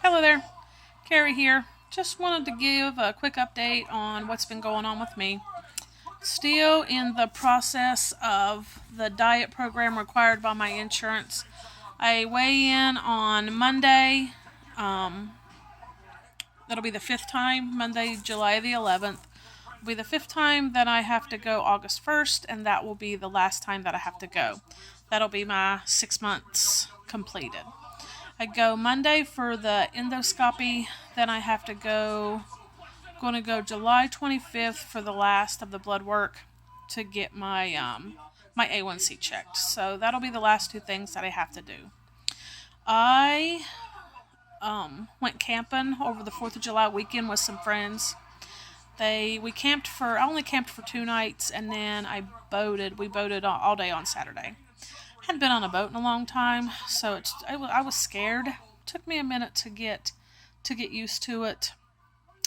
Hello there, Carrie here. Just wanted to give a quick update on what's been going on with me. Still in the process of the diet program required by my insurance. I weigh in on Monday. That'll be the fifth time, Monday, July the 11th. Will be the fifth time that I have to go August 1st, and that will be the last time that I have to go. That'll be my 6 months completed. I go Monday for the endoscopy, then I have to going to go July 25th for the last of the blood work to get my A1C checked. So that'll be the last two things that I have to do. I went camping over the 4th of July weekend with some friends. I only camped for 2 nights, and then we boated all day on Saturday. Hadn't been on a boat in a long time, so I was scared. It took me a minute to get used to it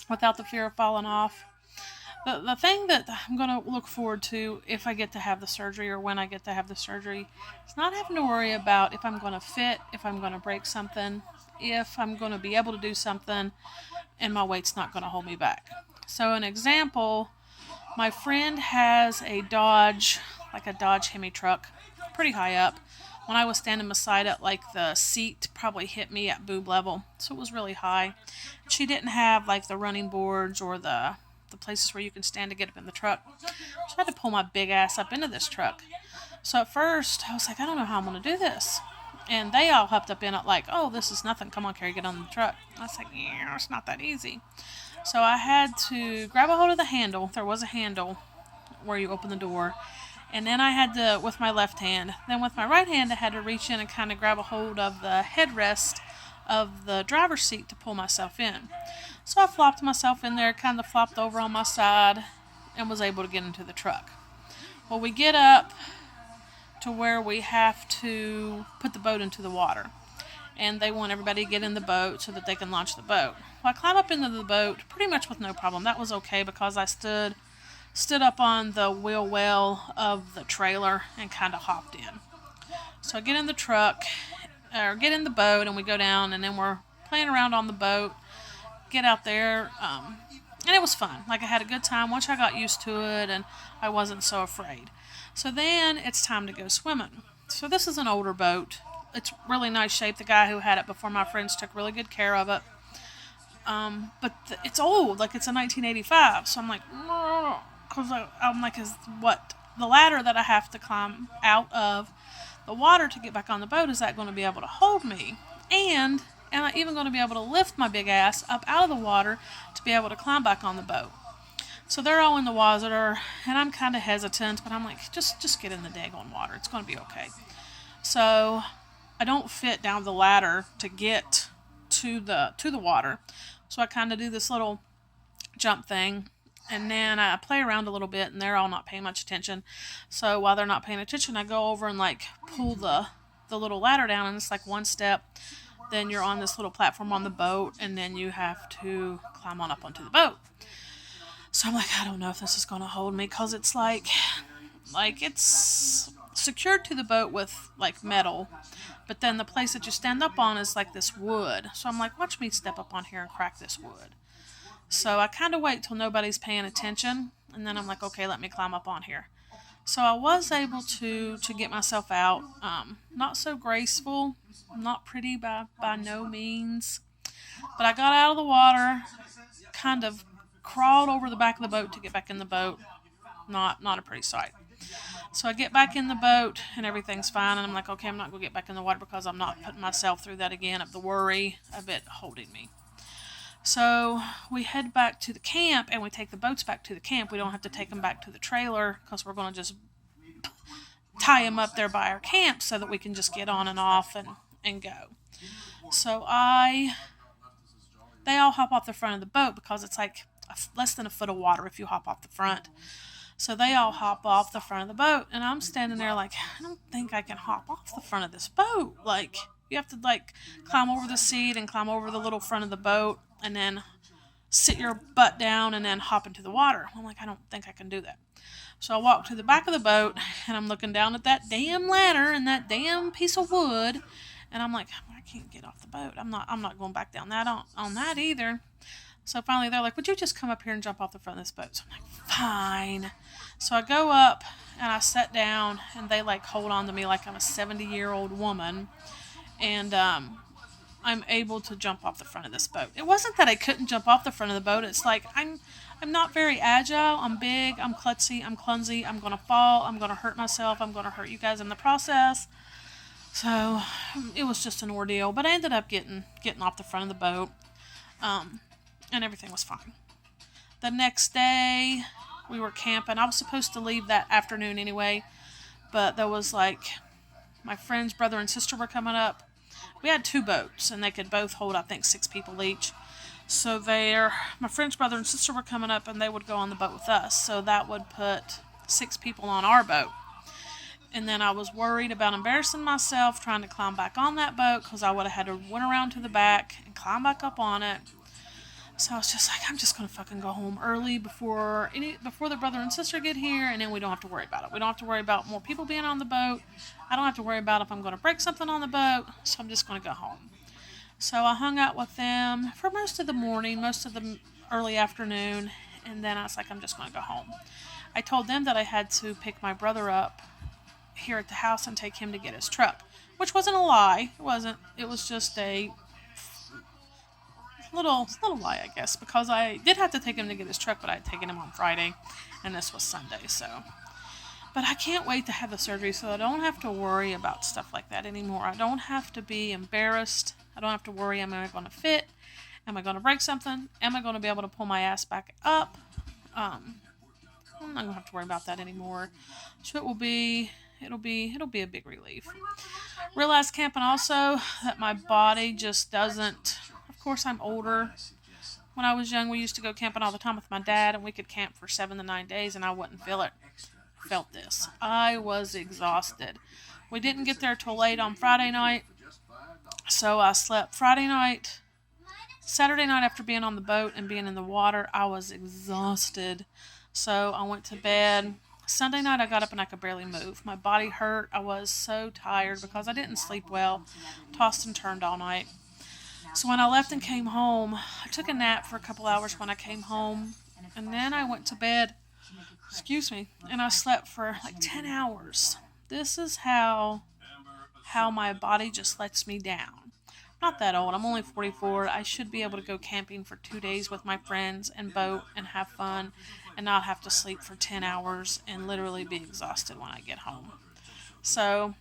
without the fear of falling off. The thing that I'm going to look forward to if I get to have the surgery, or when I get to have the surgery, is not having to worry about if I'm going to fit, if I'm going to break something, if I'm going to be able to do something, and my weight's not going to hold me back. So an example, my friend has a Dodge Hemi truck, pretty high up. When I was standing beside it, the seat probably hit me at boob level, so it was really high. She didn't have the running boards or the places where you can stand to get up in the truck. So I had to pull my big ass up into this truck. So at first, I was like, I don't know how I'm going to do this. And they all hopped up in it oh, this is nothing. Come on, Carrie, get on the truck. I was like, yeah, it's not that easy. So I had to grab a hold of the handle. There was a handle where you open the door. And then I had to, with my left hand. Then with my right hand, I had to reach in and kind of grab a hold of the headrest of the driver's seat to pull myself in. So I flopped myself in there, kind of flopped over on my side, and was able to get into the truck. Well, we get up to where we have to put the boat into the water. And they want everybody to get in the boat so that they can launch the boat. Well, I climbed up into the boat pretty much with no problem. That was okay because I stood up on the wheel well of the trailer and kind of hopped in. So I get in the truck, or get in the boat, and we go down, and then we're playing around on the boat, get out there, and it was fun. I had a good time once I got used to it, and I wasn't so afraid. So then it's time to go swimming. So this is an older boat. It's really nice shape. The guy who had it before my friends took really good care of it. But it's old, it's a 1985. So I'm like, because I'm like, is what the ladder that I have to climb out of the water to get back on the boat, is that going to be able to hold me? And am I even going to be able to lift my big ass up out of the water to be able to climb back on the boat? So they're all in the water, and I'm kind of hesitant, but I'm like, just get in the daggone water. It's going to be okay. So I don't fit down the ladder to get to the water. So I kind of do this little jump thing, and then I play around a little bit, and they're all not paying much attention. So while they're not paying attention, I go over and pull the little ladder down, and it's one step. Then you're on this little platform on the boat, and then you have to climb on up onto the boat. So I'm like, I don't know if this is going to hold me, because it's it's secured to the boat with metal, but then the place that you stand up on is this wood. So I'm like, watch me step up on here and crack this wood. So I kind of wait till nobody's paying attention, and then I'm like, okay, let me climb up on here. So I was able to get myself out. Not so graceful, not pretty by no means, but I got out of the water, kind of crawled over the back of the boat to get back in the boat. Not a pretty sight. So I get back in the boat, and everything's fine, and I'm like, okay, I'm not going to get back in the water because I'm not putting myself through that again of the worry of it holding me. So we head back to the camp, and we take the boats back to the camp. We don't have to take them back to the trailer because we're going to just tie them up there by our camp so that we can just get on and off and go. So they all hop off the front of the boat because it's less than a foot of water if you hop off the front. So they all hop off the front of the boat, and I'm standing there I don't think I can hop off the front of this boat. You have to climb over the seat and climb over the little front of the boat, and then sit your butt down and then hop into the water. I'm like, I don't think I can do that. So I walk to the back of the boat, and I'm looking down at that damn ladder and that damn piece of wood, And I'm like, I can't get off the boat. I'm not going back down that on that either. So finally they're like, would you just come up here and jump off the front of this boat? So I'm like, fine. So I go up and I sit down and they like hold on to me like I'm a 70-year-old woman. And I'm able to jump off the front of this boat. It wasn't that I couldn't jump off the front of the boat. It's like I'm not very agile. I'm big. I'm klutzy. I'm clumsy. I'm going to fall. I'm going to hurt myself. I'm going to hurt you guys in the process. So it was just an ordeal. But I ended up getting off the front of the boat. And everything was fine. The next day, we were camping. I was supposed to leave that afternoon anyway. But there was like, my friend's brother and sister were coming up. We had 2 boats, and they could both hold, I think, 6 people each. So my friend's brother and sister were coming up, and they would go on the boat with us. So that would put 6 people on our boat. And then I was worried about embarrassing myself trying to climb back on that boat because I would have had to run around to the back and climb back up on it. So I was just like, I'm just going to fucking go home early before the brother and sister get here, and then we don't have to worry about it. We don't have to worry about more people being on the boat. I don't have to worry about if I'm going to break something on the boat, so I'm just going to go home. So I hung out with them for most of the morning, most of the early afternoon, and then I was like, I'm just going to go home. I told them that I had to pick my brother up here at the house and take him to get his truck, which wasn't a lie. It wasn't. It was just a little lie, I guess, because I did have to take him to get his truck, but I had taken him on Friday, and this was Sunday, so. But I can't wait to have the surgery so I don't have to worry about stuff like that anymore. I don't have to be embarrassed. I don't have to worry, am I going to fit? Am I going to break something? Am I going to be able to pull my ass back up? I'm not going to have to worry about that anymore. So it'll be a big relief. Realized camping also that my body just doesn't. Of course, I'm older. When I was young, we used to go camping all the time with my dad, and we could camp for 7 to 9 days, and I wouldn't feel it. I felt this. I was exhausted. We didn't get there till late on Friday night, so I slept Friday night. Saturday night, after being on the boat and being in the water, I was exhausted. So I went to bed. Sunday night, I got up and I could barely move. My body hurt. I was so tired because I didn't sleep well. Tossed and turned all night. So when I left and came home, I took a nap for a couple hours when I came home. And then I went to bed. And I slept for like 10 hours. This is how my body just lets me down. Not that old. I'm only 44. I should be able to go camping for 2 days with my friends and boat and have fun and not have to sleep for 10 hours and literally be exhausted when I get home. So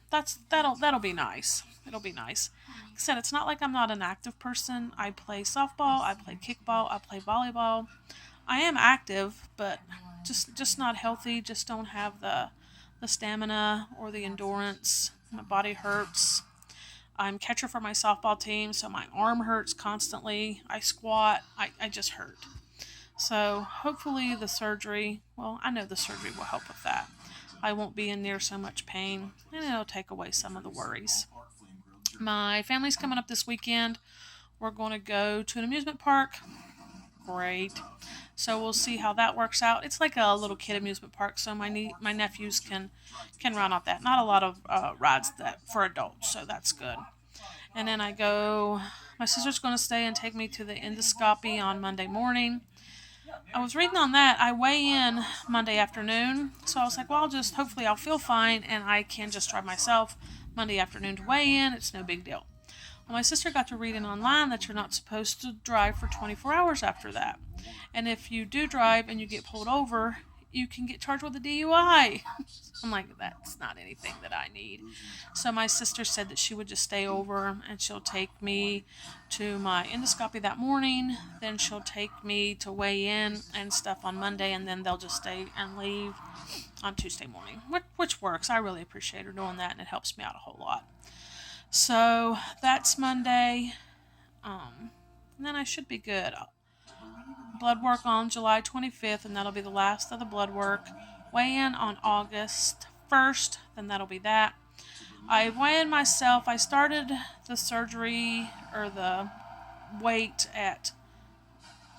that'll be nice. It'll be nice. Like I said, it's not like I'm not an active person. I play softball, I play kickball, I play volleyball. I am active, but just not healthy. Just don't have the stamina or the endurance. My body hurts. I'm catcher for my softball team, so my arm hurts constantly. I squat. I just hurt. So hopefully the surgery, I know the surgery will help with that. I won't be in near so much pain, and it'll take away some of the worries. My family's coming up this weekend. We're going to go to an amusement park. Great. So we'll see how that works out. It's like a little kid amusement park, so my nephews can run off that. Not a lot of rides that for adults, so that's good. And then my sister's going to stay and take me to the endoscopy on Monday morning. I was reading on that. I weigh in Monday afternoon, so I was like, hopefully I'll feel fine, and I can just drive myself Monday afternoon to weigh in. It's no big deal. Well, my sister got to reading online that you're not supposed to drive for 24 hours after that. And if you do drive and you get pulled over, you can get charged with a DUI. I'm like, that's not anything that I need. So my sister said that she would just stay over and she'll take me to my endoscopy that morning. Then she'll take me to weigh in and stuff on Monday, and then they'll just stay and leave on Tuesday morning, which works. I really appreciate her doing that, and it helps me out a whole lot. So that's Monday. And then I should be good. Blood work on July 25th, and that'll be the last of the blood work. Weigh in on August 1st, then that'll be that. I weigh in myself. I started the surgery or the weight at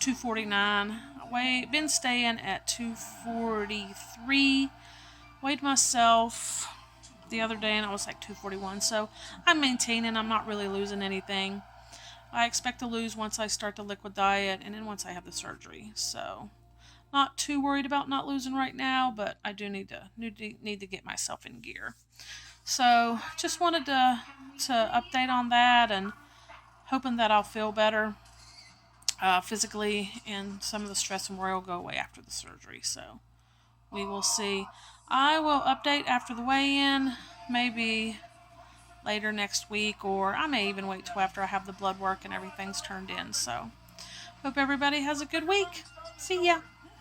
249. Been staying at 243. Weighed myself the other day and it was like 241. So I'm maintaining. I'm not really losing anything. I expect to lose once I start the liquid diet and then once I have the surgery. So not too worried about not losing right now, but I do need to get myself in gear. So just wanted to update on that and hoping that I'll feel better physically and some of the stress and worry will go away after the surgery. So we will see. I will update after the weigh-in, maybe later next week, or I may even wait till after I have the blood work and everything's turned in. So hope everybody has a good week. See ya.